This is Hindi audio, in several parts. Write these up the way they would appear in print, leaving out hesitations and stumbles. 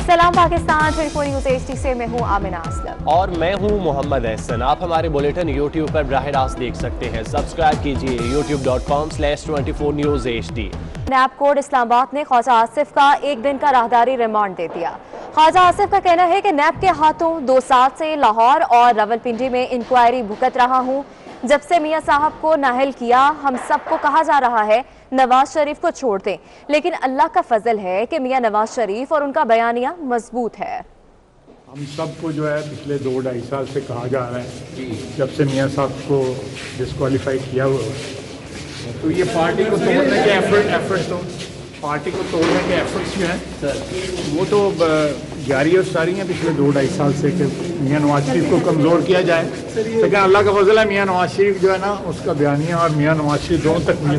सलाम पाकिस्तान 24 न्यूज़ HD से मैं हूँ आमिना असलम और मैं हूँ मोहम्मद एहसन। आप हमारे बुलेटिन यूट्यूब पर बराह रास्त देख सकते हैं। सब्सक्राइब कीजिए youtube.com/24 News HD। नैब कोर्ट इस्लामाबाद ने ख्वाजा आसिफ का एक दिन का राहदारी रिमांड दे दिया। ख्वाजा आसिफ का कहना है कि नैब के हाथों 2 साल से लाहौर और रावलपिंडी में इंक्वायरी भुगत रहा हूँ। जब से मियाँ साहब को नाहल किया, हम सबको कहा जा रहा है नवाज शरीफ को छोड़ दें, लेकिन अल्लाह का फजल है कि मियाँ नवाज शरीफ और उनका बयानिया मजबूत है। हम सबको जो है पिछले 2-2.5 साल से कहा जा रहा है, जब से मियाँ साहब को डिस्क्वालीफाई किया हुआ है, तो ये पार्टी को तोड़ने के एफर्ट्स तो पार्टी को तोड़ने के एफर्ट्स जो हैं वो तो जारी और सारी हैं पिछले 2-2.5 साल से कि मियाँ नवाज शरीफ को कमज़ोर किया जाए। लेकिन अल्लाह का फजल है, मियाँ नवाज शरीफ जो है ना, उसका बयानिया और मियाँ नवाज शरीफ दोनों तक मिले।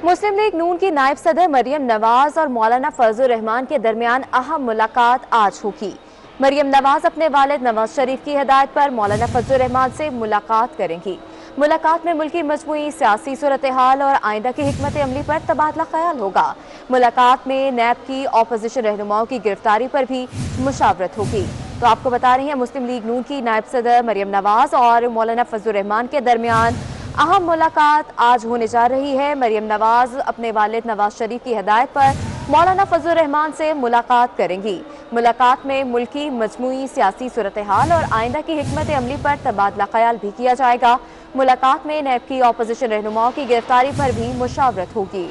मुस्लिम लीग नून की नायब सदर मरियम नवाज और मौलाना फजलुर रहमान के दरमियान अहम मुलाकात आज होगी। मरियम नवाज अपने वालिद नवाज शरीफ की हिदायत पर मौलाना फजलुर रहमान से मुलाकात करेंगी। मुलाकात में मुल्की मजमूई सियासी सूरत हाल और आइंदा की हिकमत अमली पर तबादला ख्याल होगा। मुलाकात में नैब की अपोजिशन रहनुमाओं की गिरफ्तारी पर भी मुशावरत होगी। तो आपको बता रही हैं, मुस्लिम लीग नून की नायब सदर मरियम नवाज और मौलाना फजलुर रहमान के दरमियान अहम मुलाकात आज होने जा रही है। मरियम नवाज अपने वालिद नवाज शरीफ की हिदायत पर मौलाना फजलुर रहमान से मुलाकात करेंगी। मुलाकात में मुल्की मजमूई सियासी सूरत हाल और आइंदा की हिकमत अमली पर तबादला ख्याल भी किया जाएगा। मुलाकात में नैब की अपोजिशन रहनुमाओं की गिरफ्तारी पर भी मुशावरत होगी।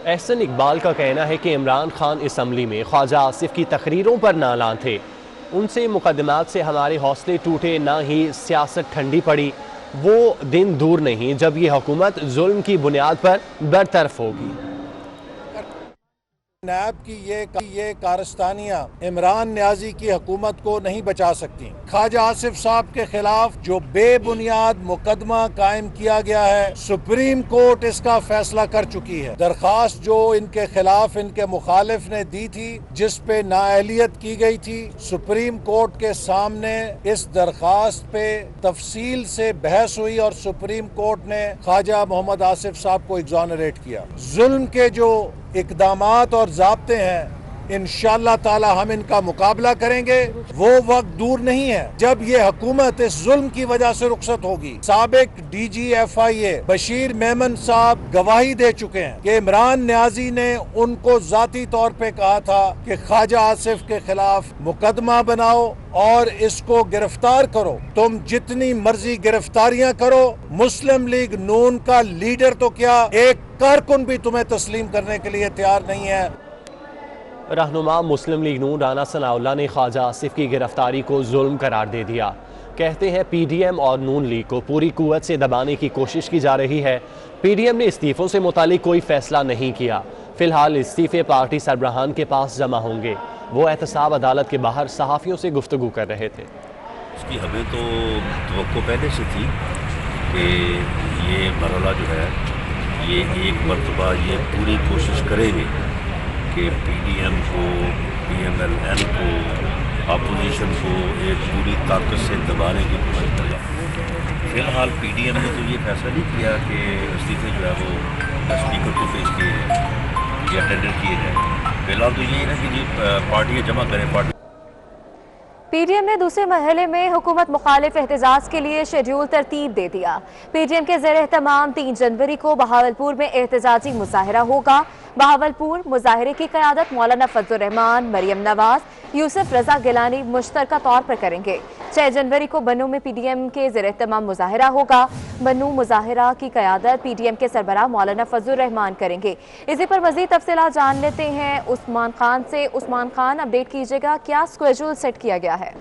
एहसन इकबाल का कहना है कि इमरान खान असम्बली में ख्वाजा आसिफ की तकरीरों पर नालां थे। उनसे मुकदमात से हमारे हौसले टूटे, ना ही सियासत ठंडी पड़ी। वो दिन दूर नहीं जब ये हुकूमत जुल्म की बुनियाद पर बरतरफ होगी। नैब की ये कारस्तानियां इमरान न्याजी की हुकूमत को नहीं बचा सकती। ख्वाजा आसिफ साहब के खिलाफ जो बेबुनियाद मुकदमा कायम किया गया है, सुप्रीम कोर्ट इसका फैसला कर चुकी है। दरखास्त जो इनके खिलाफ इनके मुखालिफ ने दी थी, जिस पे नाअहलियत की गई थी, सुप्रीम कोर्ट के सामने इस दरखास्त पे तफसील से बहस हुई और सुप्रीम कोर्ट ने ख्वाजा मोहम्मद आसिफ साहब को एग्जॉनरेट किया। जुल्म के जो इकदामात और ज़ाब्ते हैं, इंशाअल्लाह ताला हम इनका मुकाबला करेंगे। वो वक्त दूर नहीं है जब ये हुकूमत इस जुल्म की वजह से रुखसत होगी। साबिक DGFIA बशीर मेमन साहब गवाही दे चुके हैं कि इमरान न्याजी ने उनको जाती तौर पे कहा था कि ख्वाजा आसिफ के खिलाफ मुकदमा बनाओ और इसको गिरफ्तार करो। तुम जितनी मर्जी गिरफ्तारियां करो, मुस्लिम लीग नून का लीडर तो क्या, एक कारकुन भी तुम्हें तस्लीम करने के लिए तैयार नहीं है। रहनुमा मुस्लिम लीग नून राना सनाउल्लाह ने ख्वाजा आसिफ की गिरफ्तारी को जुल्म करार दे दिया। कहते हैं PDM और नून लीग को पूरी कुव्वत से दबाने की कोशिश की जा रही है। PDM ने इस्तीफों से मुतालिक कोई फैसला नहीं किया। फिलहाल इस्तीफे पार्टी सरबराहान के पास जमा होंगे। वो एहतसाब अदालत के बाहर सहाफ़ियों से गुफ्तगू कर रहे थे। इसकी हमें तो तवक्को पहले से थी कि ये मरहला जो है, ये एक मरतबा ये पूरी कोशिश करेंगे कि PDM को, PMLN को, अपोजिशन को एक पूरी ताकत से दबाने की कोशिश करेगा। फिलहाल PDM ने तो ये फैसला नहीं किया कि इस्तीफे जो है वो स्पीकर को पेश किए जाए या टेंडर किए जाए। फिलहाल तो ये है कि जी पार्टियाँ जमा करें। PDM ने दूसरे मरहले में हुकूमत मुखालिफ एहतजाज के लिए शेड्यूल तरतीब दे दिया। PDM के ज़ेर एहतमाम 3 जनवरी को बहावलपुर में एहतजाजी मुजाहरा होगा। बहावलपुर मुजाहरे की क़यादत मौलाना फजलुर रहमान, मरियम नवाज, यूसुफ रजा गिलानी मुश्तरका तौर पर करेंगे। 6 जनवरी को बन्नू में PDM के ज़ेर एहतमाम मुजाहरा होगा। बन्नू मुजाहरा की क़यादत PDM के सरबराह मौलाना फजलुर रहमान करेंगे। इसी पर मज़ीद तफसीलात जान लेते हैं उस्मान खान से। उस्मान खान, अपडेट कीजिएगा, क्या स्केड्यूल सेट किया गया है?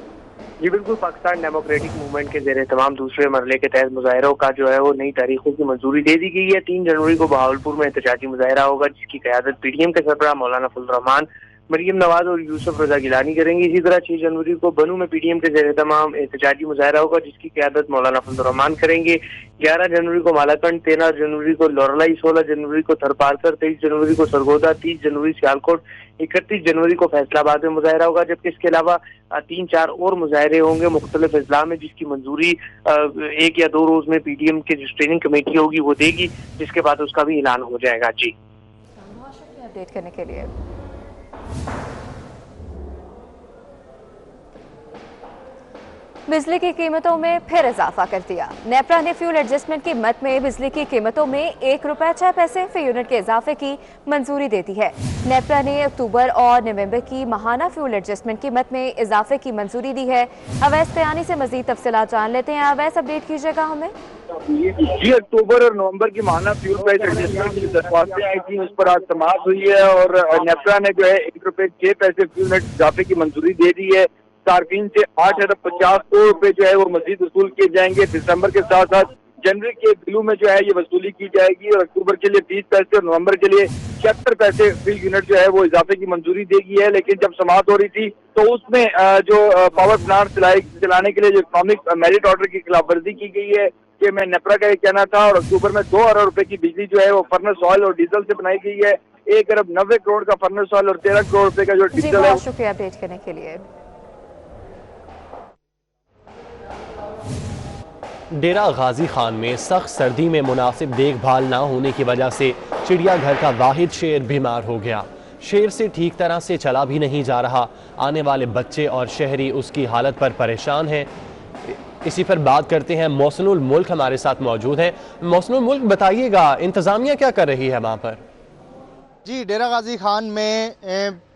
जी बिल्कुल, पाकिस्तान डेमोक्रेटिक मूवमेंट के ज़ेर तमाम दूसरे मरहले के तहत मुजाहरों का जो है वो नई तारीखों की मंजूरी दे दी गई है। 3 जनवरी को बहावलपुर में एहतजाजी मुजाहरा होगा, जिसकी क़यादत PDM के सरबराह मौलाना फजलुर रहमान, मरियम नवाज और यूसुफ रजा गिलानी करेंगे। इसी तरह 6 जनवरी को बनू में पीडीएम के ज़ेर तमाम एहतजाजी मुजाहरा होगा, जिसकी क़यादत मौलाना फजल रहमान करेंगे। 11 जनवरी को मालाकंड, 13 जनवरी को लौरलाई, 16 जनवरी को थरपारकर, 23 जनवरी को सरगोदा, 30 जनवरी सियालकोट, 31 जनवरी को फैसलाबाद में मुजाहरा होगा। जबकि इसके अलावा 3-4 और मुजाहरे होंगे मुख्तलिफ अजला में, जिसकी मंजूरी 1 या 2 रोज में पीडीएम की जो स्टेयरिंग कमेटी होगी वो देगी, जिसके बाद उसका भी ऐलान हो जाएगा। जी, बहुत शुक्रिया अपडेट करने के लिए। बिजली की कीमतों में फिर इजाफा कर दिया। नेपरा ने फ्यूल एडजस्टमेंट की मद में बिजली की कीमतों में ₹1.06 फी यूनिट के इजाफे की मंजूरी दे दी है। नेपरा ने अक्टूबर और नवंबर की माहाना फ्यूल एडजस्टमेंट की मद में इजाफे की मंजूरी दी है। अवैस कयानी से मजीद तफसीलात जान लेते हैं। अवैस, अपडेट कीजिएगा हमें। जी, अक्टूबर और नवंबर की माहाना फ्यूल प्राइस एडजस्टमेंट की दरख्वास्तें आई थी, उस पर आज समाअत हुई है और नेपरा ने जो है ₹1.06 फी यूनिट इजाफे की मंजूरी दे दी है। सार्फिन से 8 अरब 50 करोड़ रुपए जो है वो मजीद वसूल किए जाएंगे। दिसंबर के साथ साथ जनवरी के बिलों में जो है ये वसूली की जाएगी और अक्टूबर के लिए 30 पैसे और नवंबर के लिए 76 पैसे फी यूनिट जो है वो इजाफे की मंजूरी देगी है। लेकिन जब समाअत हो रही थी तो उसमें जो पावर प्लांट चलाने के लिए जो इकोनॉमिक मेरिट ऑर्डर की खिलाफवर्जी की गई है कि मैं नेपरा का ये कहना था, और अक्टूबर में 2 अरब रुपए की बिजली जो है वो फर्नेस ऑयल और डीजल से बनाई गई है। 1 अरब 90 करोड़ का फर्नेस ऑयल और 13 करोड़ रुपए का जो डीजल है। शुक्रिया अपडेट करने के लिए। डेरा गाजी खान में सख्त सर्दी में मुनासिब देखभाल ना होने की वजह से चिड़ियाघर का वाहिद शेर बीमार हो गया। शेर से ठीक तरह से चला भी नहीं जा रहा। आने वाले बच्चे और शहरी उसकी हालत पर परेशान हैं। इसी पर बात करते हैं। मौसनुल मुल्क हमारे साथ मौजूद हैं। मौसनुल मुल्क, बताइएगा इंतज़ामिया क्या कर रही है वहाँ पर? जी, डेरा गाजी खान में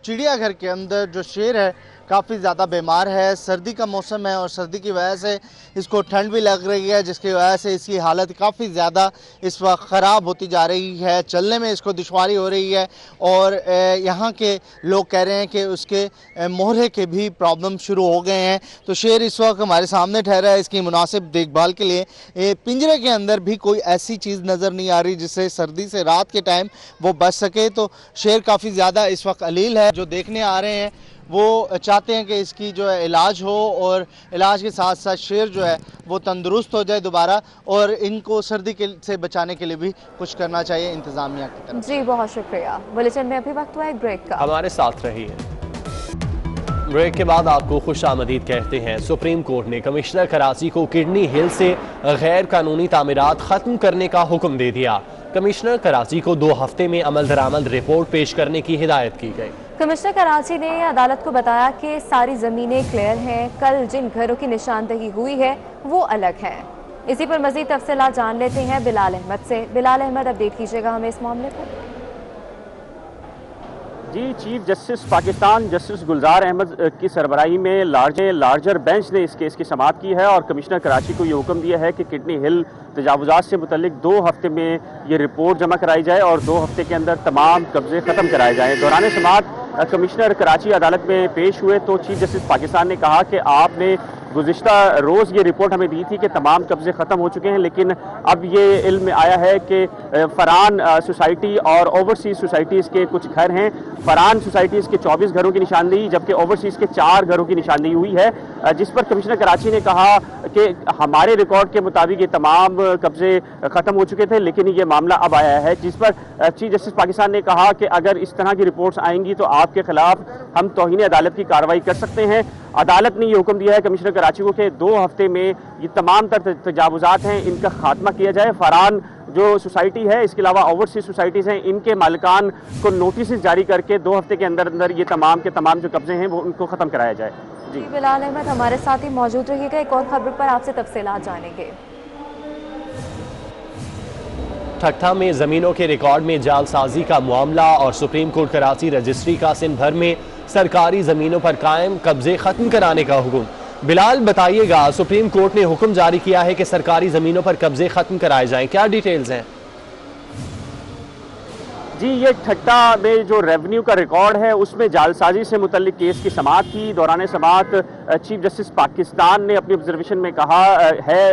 चिड़ियाघर के अंदर जो शेर है काफ़ी ज़्यादा बीमार है। सर्दी का मौसम है और सर्दी की वजह से इसको ठंड भी लग रही है, जिसकी वजह से इसकी हालत काफ़ी ज़्यादा इस वक्त ख़राब होती जा रही है। चलने में इसको दुश्वारी हो रही है और यहाँ के लोग कह रहे हैं कि उसके मोहरे के भी प्रॉब्लम शुरू हो गए हैं। तो शेर इस वक्त हमारे सामने ठहरा है। इसकी मुनासिब देखभाल के लिए पिंजरे के अंदर भी कोई ऐसी चीज़ नज़र नहीं आ रही जिससे सर्दी से रात के टाइम वो बच सके। तो शेर काफ़ी ज़्यादा इस वक्त अलील है। जो देखने आ रहे हैं वो चाहते हैं कि इसकी जो है इलाज हो और इलाज के साथ साथ शेर जो है वो तंदुरुस्त हो जाए दोबारा, और इनको सर्दी से बचाने के लिए भी कुछ करना चाहिए इंतज़ामिया की तरफ। जी, बहुत शुक्रिया। बुलेटिन में अभी वक्त हुआ एक ब्रेक का, हमारे साथ रहिए। ब्रेक के बाद आपको खुश आमदीद कहते हैं। सुप्रीम कोर्ट ने कमिश्नर कराची को किडनी हिल से गैर कानूनी तामीरात खत्म करने का हुक्म दे दिया। कमिश्नर कराची को 2 हफ्ते में अमल दरामद रिपोर्ट पेश करने की हिदायत की गई। कमिश्नर कराची ने अदालत को बताया कि सारी जमीनें क्लियर हैं, कल जिन घरों की निशानदही हुई है वो अलग है। इसी पर मजीद तफसीलात जान लेते हैं बिलाल अहमद से। बिलाल अहमद, अपडेट कीजिएगा हमें इस मामले पर। जी, चीफ जस्टिस पाकिस्तान जस्टिस गुलजार अहमद की सरबराही में लार्जर बेंच ने इस केस की समाअत की है और कमिश्नर कराची को ये हुक्म दिया है कि किडनी हिल तजावुजात से मुतल्लिक 2 हफ्ते में ये रिपोर्ट जमा कराई जाए और 2 हफ्ते के अंदर तमाम कब्जे ख़त्म कराए जाएँ। दौरान समाअत कमिश्नर कराची अदालत में पेश हुए तो चीफ जस्टिस पाकिस्तान ने कहा कि आपने गुज़िश्ता रोज़ ये रिपोर्ट हमें दी थी कि तमाम कब्जे ख़त्म हो चुके हैं, लेकिन अब ये इल्म में आया है कि फरहान सोसाइटी और ओवरसीज़ सोसाइटीज़ के कुछ घर हैं। फरहान सोसाइटीज़ के 24 घरों की निशानदेही जबकि ओवरसीज़ के 4 घरों की निशानदेही हुई है, जिस पर कमिश्नर कराची ने कहा कि हमारे रिकॉर्ड के मुताबिक ये तमाम कब्जे ख़त्म हो चुके थे, लेकिन ये मामला अब आया है। जिस पर चीफ जस्टिस पाकिस्तान ने कहा कि अगर इस तरह की रिपोर्ट्स आएंगी तो आपके खिलाफ हम तौहीन अदालत की कार्रवाई कर सकते हैं। अदालत ने ये हुक्म दिया है कमिश्नर कराची को कि 2 हफ्ते में ये तमाम तजावुजात हैं इनका खात्मा किया जाए। फरहान जो सोसाइटी है, इसके अलावा ओवरसीज सोसाइटीज़ हैं, इनके मालिकान को नोटिस जारी करके 2 हफ्ते के अंदर अंदर ये तमाम के तमाम जो कब्जे हैं वो उनको ख़त्म कराया जाए। जी, बिलाल अहमद हमारे साथ ही मौजूद रहिएगा। एक और खबर पर आपसे तफसीलात जानेंगे। ठट्ठा में ज़मीनों के रिकॉर्ड में जालसाजी का मामला और सुप्रीम कोर्ट कराची रजिस्ट्री का सिंध भर में सरकारी ज़मीनों पर कायम कब्जे ख़त्म कराने का हुक्म। बिलाल, बताइएगा, सुप्रीम कोर्ट ने हुक्म जारी किया है कि सरकारी ज़मीनों पर कब्जे ख़त्म कराए जाएं, क्या डिटेल्स हैं? जी, ये ठट्टा में जो रेवेन्यू का रिकॉर्ड है उसमें जालसाजी से मुतल्लिक केस की समाअत की। दौरान समाअत चीफ जस्टिस पाकिस्तान ने अपनी ऑब्जर्वेशन में कहा है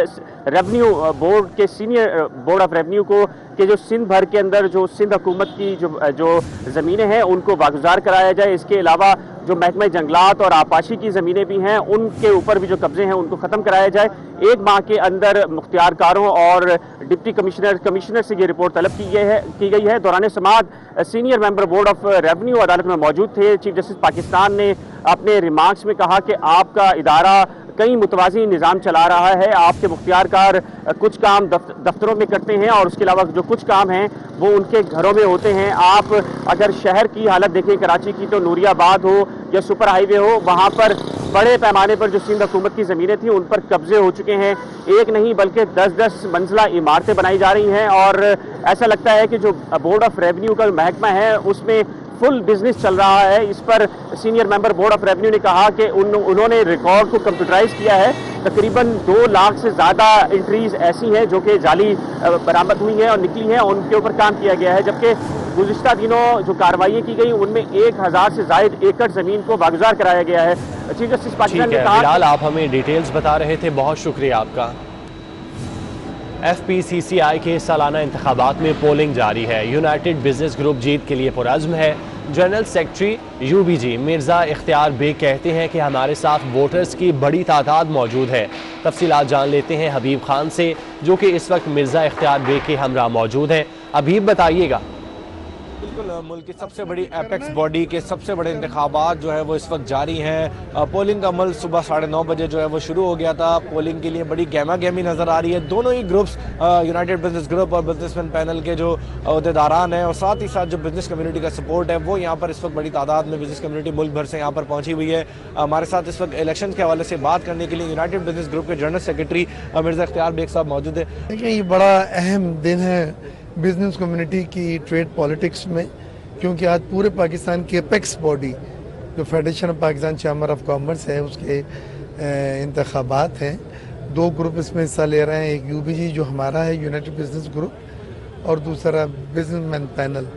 रेवेन्यू बोर्ड के सीनियर बोर्ड ऑफ रेवेन्यू को कि जो सिंध भर के अंदर जो सिंध हुकूमत की जो ज़मीनें हैं उनको वागुजार कराया जाए। इसके अलावा जो महकमा जंगलात और आपाशी की ज़मीनें भी हैं उनके ऊपर भी जो कब्जे हैं उनको ख़त्म कराया जाए। एक माह के अंदर मुख्तियारकारों और डिप्टी कमिश्नर से ये रिपोर्ट तलब की गई है। दौरान समाअत senior member board of revenue अदालत में मौजूद थे। चीफ जस्टिस पाकिस्तान ने अपने रिमार्क्स में कहा कि आपका इदारा कई मुतवाज़ी निज़ाम चला रहा है, आपके मुख्तियारकार कुछ काम दफ्तरों में करते हैं और उसके अलावा जो कुछ काम हैं वो उनके घरों में होते हैं। आप अगर शहर की हालत देखें कराची की, तो नूरियाबाद हो या सुपर हाईवे हो, वहाँ पर बड़े पैमाने पर जो सिंध हुकूमत की ज़मीनें थी उन पर कब्जे हो चुके हैं। एक नहीं बल्कि 10-10 मंजिला इमारतें बनाई जा रही हैं और ऐसा लगता है कि जो बोर्ड ऑफ रेवेन्यू का महकमा है उसमें फुल बिजनेस चल रहा है। इस पर senior member board of revenue ने कहा कि उन्होंने रिकॉर्ड को कंप्यूटराइज किया है। तकरीबन 2 लाख से ज़्यादा एंट्रीज ऐसी हैं जो कि जाली बरामद हुई हैं और निकली हैं, उनके ऊपर काम किया गया है। जबकि गुज़िश्ता दिनों जो कार्रवाई की गई उनमें 1000 से ज़ायद एकड़ ज़मीन को वागुजार कराया गया है। चीफ जस्टिस पाकिस्तान ने कहा, बिलाल आप हमें डिटेल्स बता रहे थे, बहुत शुक्रिया आपका। FPCCI के सालाना इंतखाबात में पोलिंग जारी है। यूनाइटेड बिजनेस ग्रुप जीत के लिए पुरज़्म है। जनरल सेक्रेटरी UBG मिर्ज़ा इख्तियार बेग कहते हैं कि हमारे साथ वोटर्स की बड़ी तादाद मौजूद है। तफसीलात जान लेते हैं हबीब खान से, जो कि इस वक्त मिर्ज़ा इख्तियार बेग के हमरा मौजूद हैं। हबीब बताइएगा। बिल्कुल, मुल्क की सबसे बड़ी एपेक्स बॉडी के सबसे बड़े इंतखाबात जो है वो इस वक्त जारी हैं। पोलिंग का अमल सुबह 9:30 बजे जो है वो शुरू हो गया था। पोलिंग के लिए बड़ी गहमा गहमी नज़र आ रही है। दोनों ही ग्रुप्स, यूनाइटेड बिजनेस ग्रुप और बिजनेसमैन पैनल के जो अहदेदारान हैं और साथ ही साथ जो बिजनेस कम्युनिटी का सपोर्ट है वो यहाँ पर इस वक्त बड़ी तादाद में बिजनेस कम्युनिटी मुल्क भर से यहाँ पर पहुँची हुई है। हमारे साथ इस वक्त इलेक्शन के हवाले से बात करने के लिए यूनाइटेड बिजनेस ग्रुप के जनरल सेक्रेटरी मिर्ज़ा इख्तियार बेग साहब मौजूद है। देखिए, ये बड़ा अहम दिन है बिजनेस कम्युनिटी की ट्रेड पॉलिटिक्स में, क्योंकि आज पूरे पाकिस्तान की एपेक्स बॉडी जो federation of Pakistan chamber of commerce है उसके इंतखाबात हैं। 2 ग्रुप इसमें हिस्सा ले रहे हैं, एक UBG जो हमारा है यूनाइटेड बिजनेस ग्रुप और दूसरा बिजनेसमैन पैनल।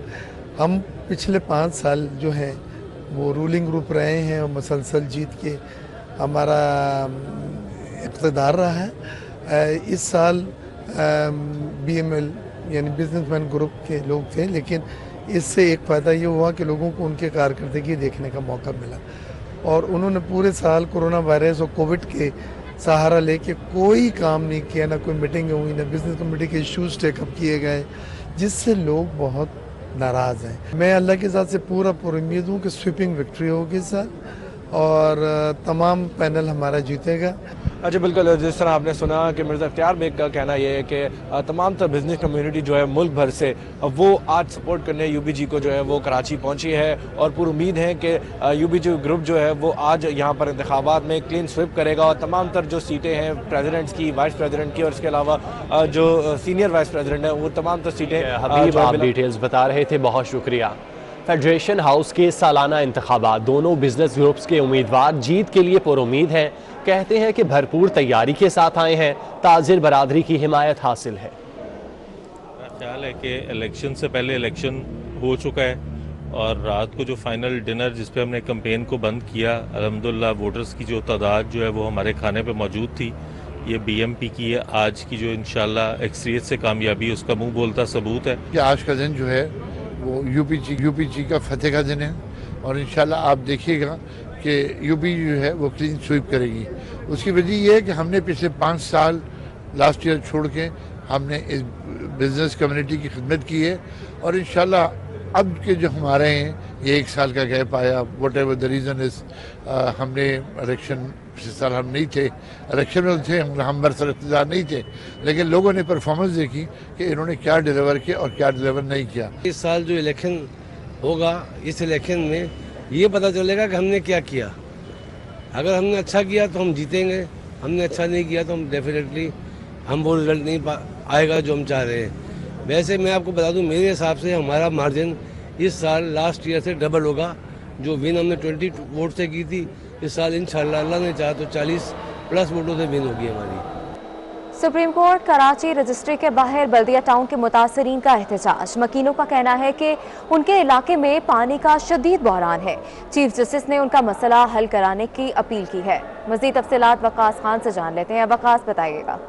हम पिछले 5 साल जो हैं वो रूलिंग ग्रुप रहे हैं और मुसलसल जीत के हमारा इक़्तिदार रहा है। इस साल BML यानी बिजनेसमैन ग्रुप के लोग थे, लेकिन इससे एक फ़ायदा ये हुआ कि लोगों को उनके कारकर्दगी देखने का मौका मिला और उन्होंने पूरे साल कोरोना वायरस और कोविड के सहारा लेके कोई काम नहीं किया, ना कोई मीटिंग हुई, ना बिजनेस कमेटी के इश्यूज टेकअप किए गए, जिससे लोग बहुत नाराज़ हैं। मैं अल्लाह के साथ से पूरा पुरुम्मीद हूँ कि स्वीपिंग विक्ट्री होगी इस साल और तमाम पैनल हमारा जीतेगा। अच्छा, बिल्कुल, जिस तरह आपने सुना कि मिर्ज़ा इख्तियार बेग का कहना यह है कि तमाम तर बिजनेस कम्युनिटी जो है मुल्क भर से वो आज सपोर्ट करने UBG को जो है वो कराची पहुंची है और पूरी उम्मीद है कि UBG ग्रुप जो है वो आज यहाँ पर इंतखाबात में क्लीन स्विप करेगा और तमाम तर जो सीटें हैं प्रेसिडेंट्स की, वाइस प्रेसिडेंट की और इसके अलावा जो सीनियर वाइस प्रेसिडेंट है वो तमाम तर सीटें। हबीब आप डिटेल्स बता रहे थे, बहुत शुक्रिया। फेडरेशन हाउस के सालाना इंतखाबात दोनों बिजनेस ग्रुप्स के उम्मीदवार जीत के लिए पुरुम्मीद हैं। कहते हैं कि भरपूर तैयारी के साथ आए हैं, ताजिर बरादरी की हिमायत हासिल है। मेरा ख्याल है कि इलेक्शन से पहले इलेक्शन हो चुका है और रात को जो फाइनल डिनर जिस पे हमने कैंपेन को बंद किया, अल्हम्दुलिल्लाह वोटर्स की जो तादाद जो है वो हमारे खाने पे मौजूद थी। ये BMP की है आज की जो इंशाल्लाह अक्सरियत से कामयाबी उसका मुंह बोलता सबूत है कि आज का दिन जो है वो UPG का फतेह का दिन है और इंशाल्लाह आप देखिएगा कि UPG जो है वो क्लीन स्वीप करेगी। उसकी वजह ये है कि हमने पिछले 5 साल लास्ट ईयर छोड़ के हमने इस बिजनेस कम्युनिटी की खिदमत की है और इंशाल्लाह अब के जो हमारे हैं ये 1 साल का गैप आया, what ever the reason is, हमने इलेक्शन पिछले साल हम नहीं थे, इलेक्शन में थे हम बरसर इक़्तिदार नहीं थे, लेकिन लोगों ने परफॉर्मेंस देखी कि इन्होंने क्या डिलीवर किया और क्या डिलीवर नहीं किया। इस साल जो इलेक्शन होगा, इस इलेक्शन में ये पता चलेगा कि हमने क्या किया। अगर हमने अच्छा किया तो हम जीतेंगे, हमने अच्छा नहीं किया तो हम डेफिनेटली हम वो रिजल्ट नहीं आएगा जो हम चाह रहे हैं। वैसे मैं आपको बता दूं, मेरे हिसाब से हमारा मार्जिन इस साल लास्ट ईयर से डबल होगा। जो विन हमने 20 वोट से की थी, इस साल इंशाल्लाह अल्लाह ने चाहा तो 40+ वोटों से विन होगी हमारी। सुप्रीम कोर्ट कराची रजिस्ट्री के बाहर बल्दिया टाउन के मुतासरीन का एहतजाज। मकीनों का कहना है कि उनके इलाके में पानी का शदीद बहरान है। चीफ जस्टिस ने उनका मसला हल कराने की अपील की है। मज़ीद तफसीलात वकास खान से जान लेते हैं। वकास बताइएगा।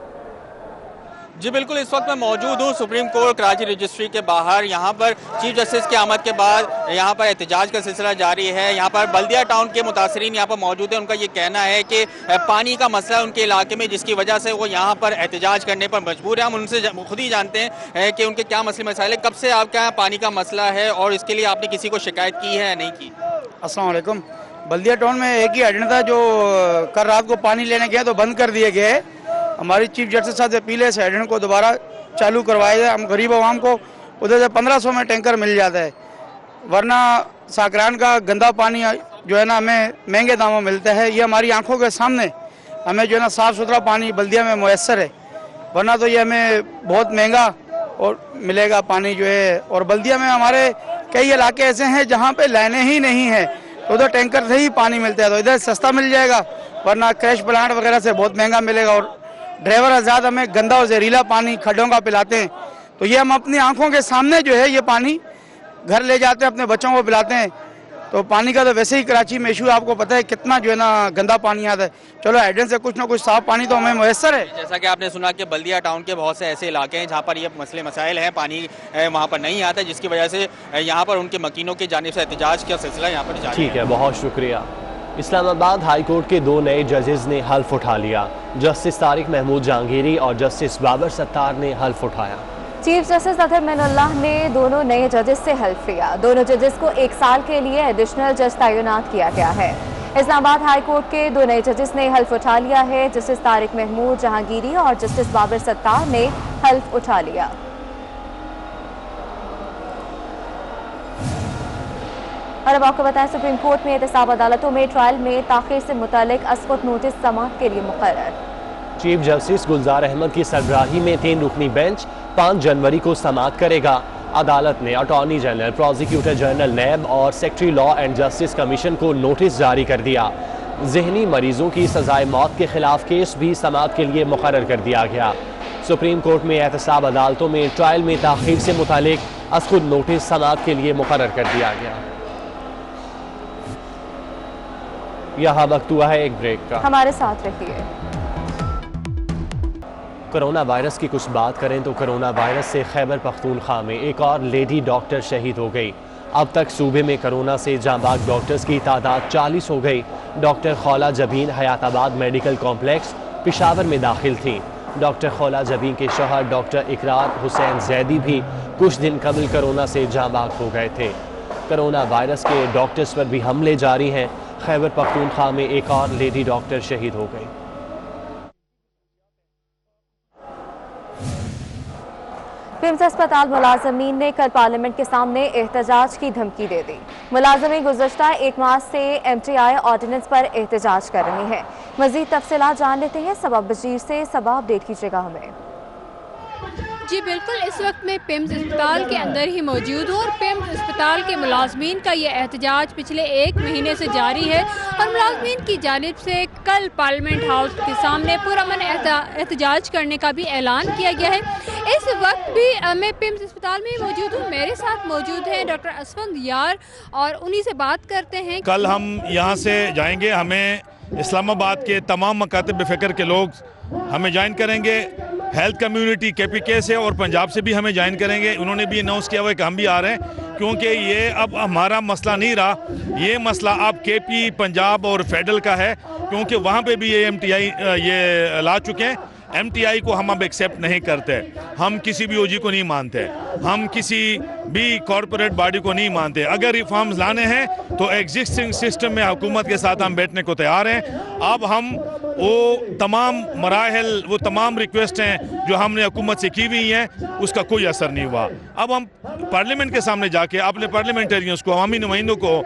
जी बिल्कुल, इस वक्त मैं मौजूद हूँ सुप्रीम कोर्ट कराची रजिस्ट्री के बाहर। यहाँ पर चीफ जस्टिस की आमद के बाद यहाँ पर एहतजाज का सिलसिला जारी है। यहाँ पर बल्दिया टाउन के मुतासरीन यहाँ पर मौजूद है। उनका ये कहना है कि पानी का मसला है उनके इलाके में, जिसकी वजह से वो यहाँ पर एहतजाज करने पर मजबूर है। हम उनसे खुद ही जानते हैं कि उनके क्या मसले मसाइल है। कब से आपके यहाँ पानी का मसला है और इसके लिए आपने किसी को शिकायत की है या नहीं की? अस्सलाम वालेकुम। बल्दिया टाउन में एक ही हाइड्रेंट था जो कल रात को पानी लेने गया तो बंद कर दिए गए। हमारी चीफ जस्टिस साहब से अपील है इस हाइड्रेंट को दोबारा चालू करवाया जाए। हम गरीब आवाम को उधर से 1500 में टैंकर मिल जाता है, वरना साकरान का गंदा पानी जो है ना हमें महंगे दामों में मिलता है। ये हमारी आंखों के सामने हमें जो है ना साफ़ सुथरा पानी बल्दिया में मुयस्सर है, वरना तो ये हमें बहुत महंगा और मिलेगा पानी जो है। और बल्दिया में हमारे कई इलाके ऐसे हैं जहाँ पे लाइनें ही नहीं है, तो उधर टैंकर से ही पानी मिलता है, तो इधर सस्ता मिल जाएगा, वरना क्रैश प्लांट वगैरह से बहुत महंगा मिलेगा। और ड्राइवर आज़ाद हमें गंदा और जहरीला पानी खड्डों का पिलाते हैं, तो ये हम अपनी आंखों के सामने जो है ये पानी घर ले जाते हैं, अपने बच्चों को पिलाते हैं। तो पानी का तो वैसे ही कराची में इशू आपको पता है कितना जो है ना गंदा पानी आता है। चलो हाइड्रेंट से कुछ ना कुछ साफ पानी तो हमें मुयस्सर है। जैसा कि आपने सुना कि बल्दिया टाउन के बहुत से ऐसे इलाके हैं जहाँ पर ये मसले मसाइल हैं, पानी वहाँ पर नहीं आता, जिसकी वजह से यहाँ पर उनके मकीनों की जानिब से एहतजाज का सिलसिला यहाँ पर जारी है। ठीक है, बहुत शुक्रिया। इस्लामाबाद हाई कोर्ट के 2 नए जजेस ने हल्फ उठा लिया। जस्टिस तारिक महमूद जहांगीरी और जस्टिस बाबर सत्तार ने हल्फ उठाया। चीफ जस्टिस अतहर मिनुल्लाह ने दोनों नए जजेस से हल्फ लिया। दोनों जजेस को 1 साल के लिए एडिशनल जज तैनात किया गया है। इस्लामाबाद हाई कोर्ट के 2 नए जजेस ने हल्फ उठा लिया है। जस्टिस तारिक महमूद जहांगीरी और जस्टिस बाबर सत्तार ने हल्फ उठा लिया। और अब आपको बताएं, सुप्रीम कोर्ट में एहतसाब अदालतों में ट्रायल में ताखीर से मुतालिक अस्पत नोटिस समाअत के लिए मुकर्रर। चीफ जस्टिस गुलजार अहमद की सरबराही में 3 रुकनी बेंच 5 जनवरी को समाअत करेगा। अदालत ने अटॉर्नी जनरल, प्रोसिक्यूटर जनरल नैब और secretary law and justice commission को नोटिस जारी कर दिया। जहनी मरीजों की सजाए मौत के खिलाफ केस भी समाअत के लिए मुकर्रर कर दिया गया। सुप्रीम कोर्ट में एहतसाब अदालतों में ट्रायल में ताखीर से मुतालिक अस्पत नोटिस समाअत के लिए मुकर्रर कर दिया गया। यहाँ वक्त हुआ है एक ब्रेक का, हमारे साथ रहिए। कोरोना वायरस की कुछ बात करें तो कोरोना वायरस से खैबर पख्तूनख्वा में एक और लेडी डॉक्टर शहीद हो गई। अब तक सूबे में कोरोना से जांबाज डॉक्टर्स की तादाद 40 हो गई। Doctor Khaula Jabeen Hayatabad medical complex Peshawar में दाखिल थी। डॉक्टर खौला जबीन के शौहर डॉक्टर इकरार हुसैन जैदी भी कुछ दिन कबल कोरोना से जांबाज हो गए थे। कोरोना वायरस के डॉक्टर्स पर भी हमले जारी हैं। खैबर पख्तूनख्वा में एक और लेडी डॉक्टर शहीद हो गई। पिम्स अस्पताल मुलाजमीन ने कल पार्लियामेंट के सामने एहतजाज की धमकी दे दी। मुलाजमीन गुज़श्ता 1 माह से MTI ऑर्डिनेंस पर एहतजाज कर रहे हैं। मज़ीद तफसीलात जान लेते हैं सबा बशीर से। सबा, अपडेट कीजिएगा हमें। जी बिल्कुल, इस वक्त मैं पिम्स अस्पताल के अंदर ही मौजूद हूँ और पिम्स अस्पताल के मुलाजमीन का ये एहतजाज पिछले 1 महीने से जारी है और मुलाजमीन की जानिब से कल पार्लियामेंट हाउस के सामने पुरअमन एहतजाज करने का भी ऐलान किया गया है। इस वक्त भी मैं पिम्स अस्पताल में मौजूद हूँ। मेरे साथ मौजूद हैं डॉक्टर असफंद यार और उन्हीं से बात करते हैं। कल हम यहाँ से जाएंगे, हमें इस्लामाबाद के तमाम मकातब फ़िक्र के लोग हमें ज्वाइन करेंगे। हेल्थ कम्युनिटी KPK से और पंजाब से भी हमें ज्वाइन करेंगे। उन्होंने भी अनाउंस किया हुआ है कि हम भी आ रहे हैं, क्योंकि ये अब हमारा मसला नहीं रहा, ये मसला अब KP, पंजाब और फेडरल का है, क्योंकि वहाँ पे भी ये MTI ये ला चुके हैं। MTI को हम अब एक्सेप्ट नहीं करते। हम किसी भी OG को नहीं मानते, हम किसी भी कॉरपोरेट बॉडी को नहीं मानते। अगर रिफॉर्म्स लाने हैं तो एग्जिस्टिंग सिस्टम में हुकूमत के साथ हम बैठने को तैयार हैं। अब हम वो तमाम मराहल, वो तमाम रिक्वेस्ट हैं जो हमने हुकूमत से की हुई हैं, उसका कोई असर नहीं हुआ। अब हम पार्लियामेंट के सामने जाके अपने पार्लियामेंटेरियंस को, अवामी नुमाइंदों को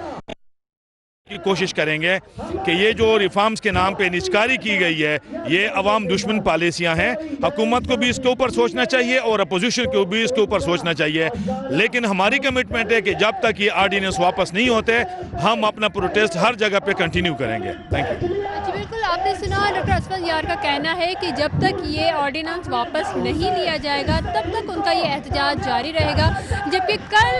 की कोशिश करेंगे कि ये जो रिफॉर्म्स के नाम पे निचकारी की गई है, ये अवाम दुश्मन पॉलिसियां हैं। हुकूमत को भी इसके ऊपर सोचना चाहिए और अपोजिशन को भी इसके ऊपर सोचना चाहिए। लेकिन हमारी कमिटमेंट है कि जब तक ये ऑर्डिनेंस वापस नहीं होते, हम अपना प्रोटेस्ट हर जगह पे कंटिन्यू करेंगे। Thank you. बिल्कुल, आपने सुना डॉक्टर असफर यार का कहना है कि जब तक ये ऑर्डिनेंस वापस नहीं लिया जाएगा तब तक उनका ये एहतजाज जारी रहेगा। जबकि कल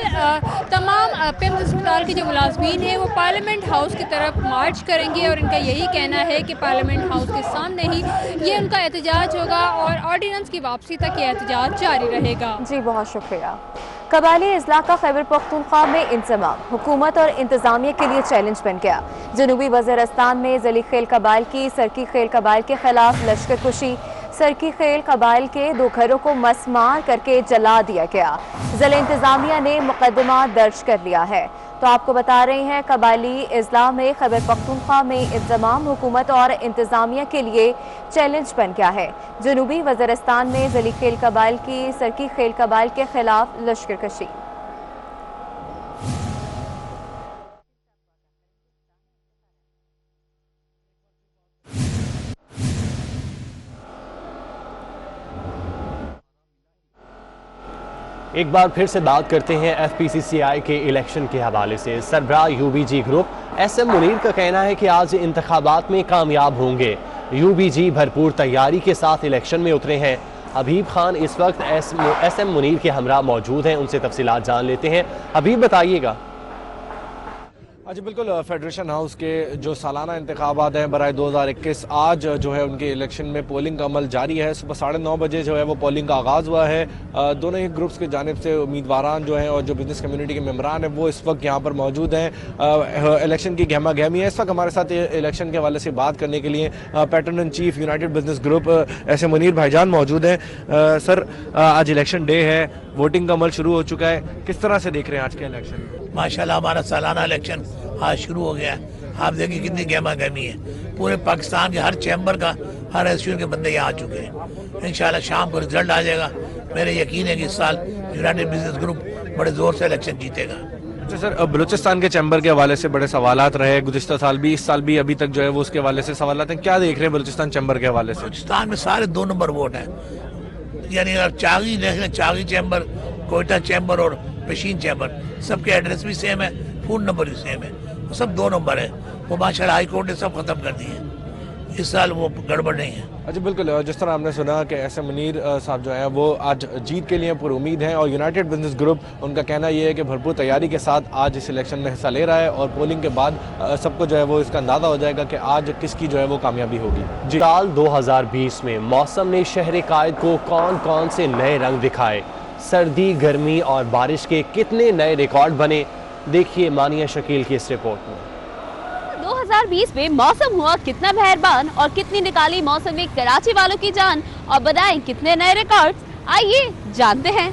तमाम पिम्स अस्पताल के जो मुलाजमीन हैं वो पार्लियामेंट हाउस की तरफ मार्च करेंगे और इनका यही कहना है कि पार्लियामेंट हाउस के सामने ही ये उनका एहतजाज होगा और ऑर्डिनेंस की वापसी तक ये एहतजाज जारी रहेगा। जी बहुत शुक्रिया। कबायली इजला का खैबर पख्तूनख्वा में इंतजाम हुकूमत और इंतजामिया के लिए चैलेंज बन गया। जनूबी वज़ीरिस्तान में ज़ली खेल कबाइल की सरकी खेल कबाइल के खिलाफ लश्कर कुशी। सरकी खेल कबाइल के 2 घरों को मसमार करके जला दिया गया। ज़िला इंतजामिया ने मुकदमा दर्ज कर लिया है। तो आपको बता रहे हैं कबायली इजला में खैबर पख्तूनख्वा में इंतजाम हुकूमत और इंतजामिया के लिए चैलेंज बन गया है। जनूबी वज़ीरिस्तान में ज़ली खेल कबाइल की सरकी खेल कबाइल के खिलाफ लश्कर कशी। एक बार फिर से बात करते हैं FPCCI के इलेक्शन के हवाले से। सरबराह UBG ग्रुप SM मुनीर का कहना है कि आज इंतखाबात में कामयाब होंगे। UBG भरपूर तैयारी के साथ इलेक्शन में उतरे हैं। हबीब खान इस वक्त SM मुनीर के हमरा मौजूद हैं, उनसे तफसीलात जान लेते हैं। हबीब बताइएगा। जी बिल्कुल, फेडरेशन हाउस के जो सालाना इंतखाबात हैं बराए 2021 आज जो है उनके इलेक्शन में पोलिंग का अमल जारी है। सुबह 9:30 बजे जो है वो पोलिंग का आगाज़ हुआ है। दोनों ही ग्रुप्स की जानिब से उम्मीदवारान जो हैं और जो बिजनेस कम्युनिटी के मेम्बरान हैं वो इस वक्त यहाँ पर मौजूद हैं। इलेक्शन की गहमा गहमी है। इस वक्त हमारे साथ इलेक्शन के हवाले से बात करने के लिए pattern in chief United business group SM Munir भाईजान मौजूद हैं। सर, आज इलेक्शन डे है, वोटिंग का अमल शुरू हो चुका है, किस तरह से देख रहे हैं आज के इलेक्शन? माशाल्लाह हमारा सालाना इलेक्शन आज शुरू हो गया है। आप देखिए कितनी गहमा गहमी है। पूरे पाकिस्तान के हर चैम्बर का, हर एसोसिएशन के बंदे यहाँ आ चुके हैं। इंशाल्लाह शाम को रिजल्ट आ जाएगा। मेरे यकीन है कि इस साल यूनाइटेड बिजनेस ग्रुप बड़े जोर से इलेक्शन जीतेगा। अच्छा सर, बलूचिस्तान के चैम्बर के हवाले से बड़े सवालात रहे गुज़िश्ता साल भी, इस साल भी अभी तक जो है वो उसके हवाले से सवालात हैं। क्या देख रहे हैं बलूचिस्तान चैम्बर के हवाले से? बलूचिस्तान में सारे 2 नंबर वोट हैं। यानी चागी देख लें, चागी चैम्बर, कोयटा चैम्बर और पेशीन चैम्बर, सबके एड्रेस भी सेम है, फोन नंबर भी सेम है, सब 2 नंबर है। वो माशाल्लाह हाई कोर्ट ने सब खत्म कर दिए। इस साल वो गड़बड़ नहीं है। अच्छा बिल्कुल, जिस तरह हमने सुना कि SM मुनीर साहब जो हैं वो आज जीत के लिए पूरी उम्मीद हैं और यूनाइटेड बिजनेस ग्रुप, उनका कहना ये है कि भरपूर तैयारी के साथ आज इस इलेक्शन में हिस्सा ले रहा है और पोलिंग के बाद सबको जो है वो इसका अंदाज़ा हो जाएगा कि आज किसकी जो है वो कामयाबी होगी। साल 2020 में मौसम ने शहर कायद को कौन कौन से नए रंग दिखाए, सर्दी, गर्मी और बारिश के कितने नए रिकॉर्ड बने, देखिए मानिया शकील की इस रिपोर्ट में। 2020 में मौसम हुआ कितना मेहरबान और कितनी निकाली मौसम में कराची वालों की जान और बनाए कितने नए रिकॉर्ड्स, आइए जानते हैं।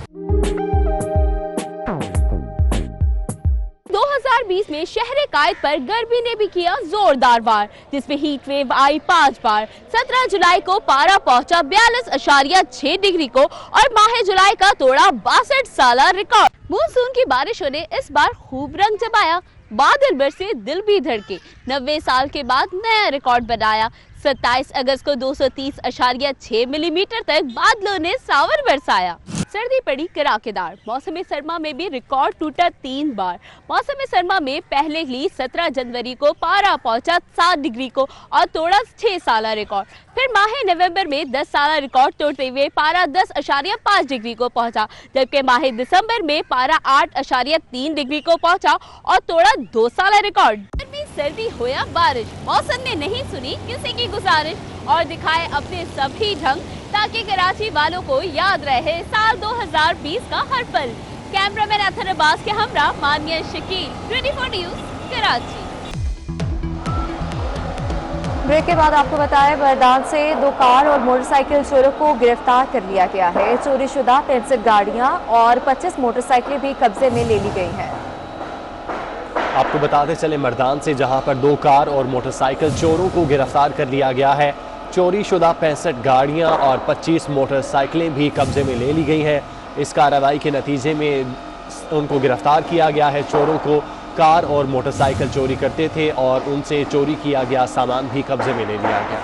2020 में शहर कायद पर गर्मी ने भी किया जोरदार वार, जिसमें हीट वेव आई 5 बार। 17 जुलाई को पारा पहुंचा 42.6 डिग्री को और माह जुलाई का तोड़ा 62 साला रिकॉर्ड। मानसून की बारिशों ने इस बार खूब रंग जमाया, बादल बरसे दिल भी धड़के, 90 साल के बाद नया रिकॉर्ड बनाया। 27 अगस्त को 230.6 मिलीमीटर तक बादलों ने सावन बरसाया। सर्दी पड़ी कड़ाकेदार, मौसम सरमा में भी रिकॉर्ड टूटा 3 बार। मौसम सरमा में पहले ही 17 जनवरी को पारा पहुंचा 7 डिग्री को और तोड़ा 6 साला रिकॉर्ड। फिर माह नवंबर में 10 साला रिकॉर्ड तोड़ते हुए पारा 10.5 डिग्री को पहुंचा, जबकि माह दिसंबर में पारा 8.3 डिग्री को पहुंचा और तोड़ा 2 साला रिकॉर्ड। सर्दी हो या बारिश, मौसम ने नहीं सुनी किसी की गुजारिश और दिखाए अपने सभी ढंग, ताकि कराची वालों को याद रहे साल 2020 का हर पल। कैमरामैन अथर अब्बास के हमरा मानिया शकील, 24 न्यूज़, कराची। ब्रेक के बाद आपको बताएं, बरदान से 2 कार और मोटरसाइकिल चोरों को गिरफ्तार कर लिया गया है। चोरी शुदा 65 गाड़ियां और 25 मोटरसाइकिलें भी कब्जे में ले ली गई हैं। आपको बताते चले मर्दान से, जहां पर 2 कार और मोटरसाइकिल चोरों को गिरफ्तार कर लिया गया है। चोरी शुदा 65 गाड़ियां और 25 मोटरसाइकिलें भी कब्जे में ले ली गई हैं। इस कार्रवाई के नतीजे में उनको गिरफ्तार किया गया है। चोरों को कार और मोटरसाइकिल चोरी करते थे और उनसे चोरी किया गया सामान भी कब्जे में ले लिया गया।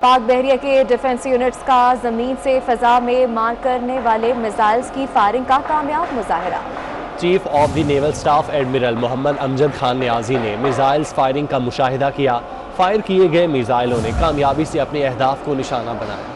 पाक बहरिया के डिफेंस यूनिट्स का जमीन से फिजा में मार करने वाले मिसाइल्स की फायरिंग का कामयाब मुजाहिरा। Chief of the naval staff admiral Mohammad Amjad Khan Niazi ने मिसाइल्स फायरिंग का मुशाहिदा किया। फायर किए गए मिसाइलों ने कामयाबी से अपने अहदाफ को निशाना बनाया।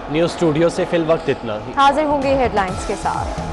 न्यूज़ स्टूडियो से फिल वक्त इतना ही। हाजिर होंगे हेडलाइंस के साथ।